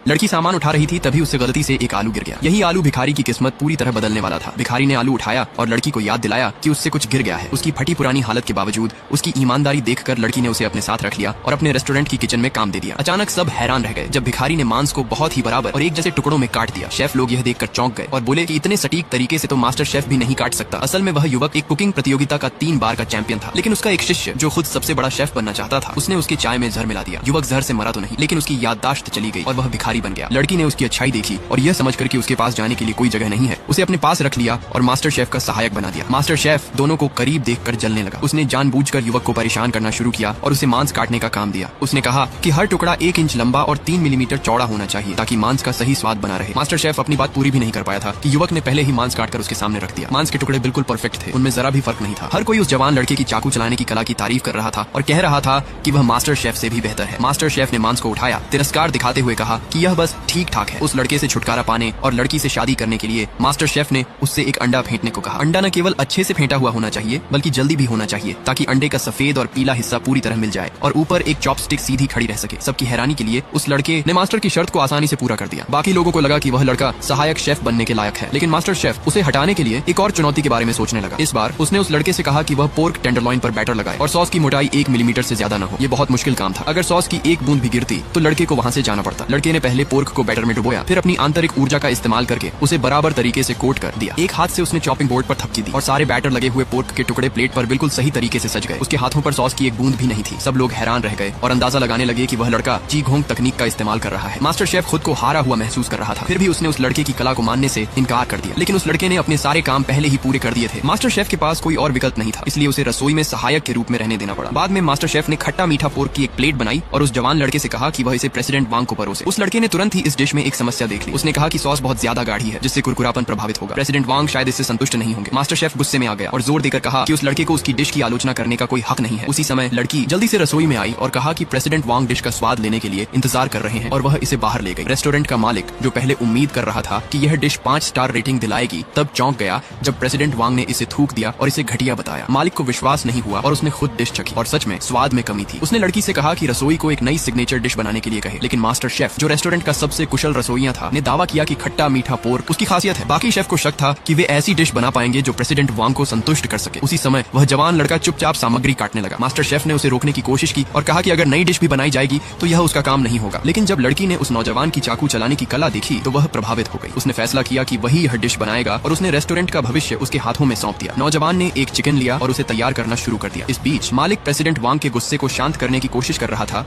लड़की सामान उठा रही थी, तभी उससे गलती से एक आलू गिर गया। यही आलू भिखारी की किस्मत पूरी तरह बदलने वाला था। भिखारी ने आलू उठाया और लड़की को याद दिलाया कि उससे कुछ गिर गया है। उसकी फटी पुरानी हालत के बावजूद उसकी ईमानदारी देखकर लड़की ने उसे अपने साथ रख लिया और अपने रेस्टोरेंट की किचन में काम दे दिया। अचानक सब हैरान रह गए जब भिखारी ने मांस को बहुत ही बराबर और एक जैसे टुकड़ों में काट दिया। शेफ लोग यह देखकर चौंक गए और बोले कि इतने सटीक तरीके से तो मास्टर शेफ भी नहीं काट सकता। असल में वह युवक एक कुकिंग प्रतियोगिता का 3 बार का चैंपियन था, लेकिन उसका एक शिष्य जो खुद सबसे बड़ा शेफ बनना चाहता था, उसने उसकी चाय में जहर मिला दिया। युवक जहर से मरा तो नहीं, लेकिन उसकी याददाश्त चली गई और वह भिखारी बन गया। लड़की ने उसकी अच्छाई देखी और यह समझकर कि उसके पास जाने के लिए कोई जगह नहीं है, उसे अपने पास रख लिया और मास्टर शेफ का सहायक बना दिया। मास्टर शेफ दोनों को करीब देखकर जलने लगा। उसने जानबूझकर युवक को परेशान करना शुरू किया और उसे मांस काटने का काम दिया। उसने कहा कि हर टुकड़ा 1 इंच लंबा और 3 मिलीमीटर चौड़ा होना चाहिए ताकि मांस का सही स्वाद बना रहे। मास्टर शेफ अपनी बात पूरी भी नहीं कर पाया था कि युवक ने पहले ही मांस काटकर उसके सामने रख दिया। मांस के टुकड़े बिल्कुल परफेक्ट थे, उनमें जरा भी फर्क नहीं था। हर कोई उस जवान लड़के की चाकू चलाने की कला की तारीफ कर रहा था और कह रहा था कि वह मास्टर शेफ से भी बेहतर है। मास्टर शेफ ने मांस को उठाया, तिरस्कार दिखाते हुए कहा कि यह बस ठीक ठाक है। उस लड़के से छुटकारा पाने और लड़की से शादी करने के लिए मास्टर शेफ ने उससे एक अंडा फेंटने को कहा। अंडा न केवल अच्छे से फेंटा हुआ होना चाहिए बल्कि जल्दी भी होना चाहिए ताकि अंडे का सफेद और पीला हिस्सा पूरी तरह मिल जाए और ऊपर एक चॉपस्टिक सीधी खड़ी रह सके। सबकी हैरानी के लिए उस लड़के ने मास्टर की शर्त को आसानी से पूरा कर दिया। बाकी लोगों को लगा कि वह लड़का सहायक शेफ बनने के लायक है, लेकिन मास्टर शेफ उसे हटाने के लिए एक और चुनौती के बारे में सोचने लगा। इस बार उसने उस लड़के से कहा कि वह पोर्क टेंडरलॉइन पर बैटर लगाए और सॉस की मोटाई 1 मिलीमीटर से ज्यादा न हो। ये बहुत मुश्किल काम था। अगर सॉस की एक बूंद भी गिरती तो लड़के को वहाँ से जाना पड़ता। लड़के ने पहले पोर्क को बैटर में डुबोया, फिर अपनी आंतरिक ऊर्जा का इस्तेमाल करके उसे बराबर तरीके से कोट कर दिया। एक हाथ से उसने चॉपिंग बोर्ड पर थपकी दी और सारे बैटर लगे हुए पोर्क के टुकड़े प्लेट पर बिल्कुल सही तरीके से सज गए। उसके हाथों पर सॉस की एक बूंद भी नहीं थी। सब लोग हैरान रह गए और अंदाजा लगाने लगे कि वह लड़का जी घोंग तकनीक का इस्तेमाल कर रहा है। मास्टर शेफ खुद को हारा हुआ महसूस कर रहा था, फिर भी उसने उस लड़के की कला को मानने से इनकार कर दिया। लेकिन उस लड़के ने अपने सारे काम पहले ही पूरे कर दिए थे। मास्टर शेफ के पास कोई और विकल्प नहीं था, इसलिए उसे रसोई में सहायक के रूप में रहने देना पड़ा। बाद में मास्टर शेफ ने खट्टा मीठा पोर्क की एक प्लेट बनाई और उस जवान लड़के से कहा कि वह इसे प्रेसिडेंट वांग को परोसे। उस लड़के ने तुरंत ही इस डिश में एक समस्या देख ली। उसने कहा कि सॉस बहुत ज्यादा गाढ़ी है जिससे कुरकुरापन प्रभावित होगा। प्रेसिडेंट वांग शायद इससे संतुष्ट नहीं होंगे। मास्टर शेफ गुस्से में आ गया और जोर देकर कहा कि उस लड़के को उसकी डिश की आलोचना करने का कोई हक नहीं है। उसी समय लड़की जल्दी से रसोई में आई और कहा कि प्रेसिडेंट वांग डिश का स्वाद लेने के लिए इंतजार कर रहे हैं और वह इसे बाहर ले गई। रेस्टोरेंट का मालिक जो पहले उम्मीद कर रहा था कि यह डिश 5 स्टार रेटिंग दिलाएगी, तब चौंक गया जब प्रेसिडेंट वांग ने इसे थूक दिया और इसे घटिया बताया। मालिक को विश्वास नहीं हुआ और उसने खुद डिश चखी और सच में स्वाद में कमी थी। उसने लड़की से कहा कि रसोई को एक नई सिग्नेचर डिश बनाने के लिए कहे, लेकिन मास्टर शेफ जो रेस्टोरेंट का सबसे कुशल रसोइया था ने दावा किया कि खट्टा मीठा पोर्क उसकी खासियत है। बाकी शेफ को शक था कि वे ऐसी डिश बना पाएंगे जो प्रेसिडेंट वांग को संतुष्ट कर सके। उसी समय वह जवान लड़का चुपचाप सामग्री काटने लगा। मास्टर शेफ ने उसे रोकने की कोशिश की और कहा कि अगर नई डिश भी बनाई जाएगी तो यह उसका काम नहीं होगा। लेकिन जब लड़की ने उस नौजवान की चाकू चलाने की कला देखी तो वह प्रभावित हो गई। उसने फैसला किया कि वही यह डिश बनाएगा और उसने रेस्टोरेंट का भविष्य उसके हाथों में सौंप दिया। नौजवान ने एक चिकन लिया और उसे तैयार करना शुरू कर दिया। इस बीच मालिक प्रेसिडेंट वांग के गुस्से को शांत करने की कोशिश कर रहा था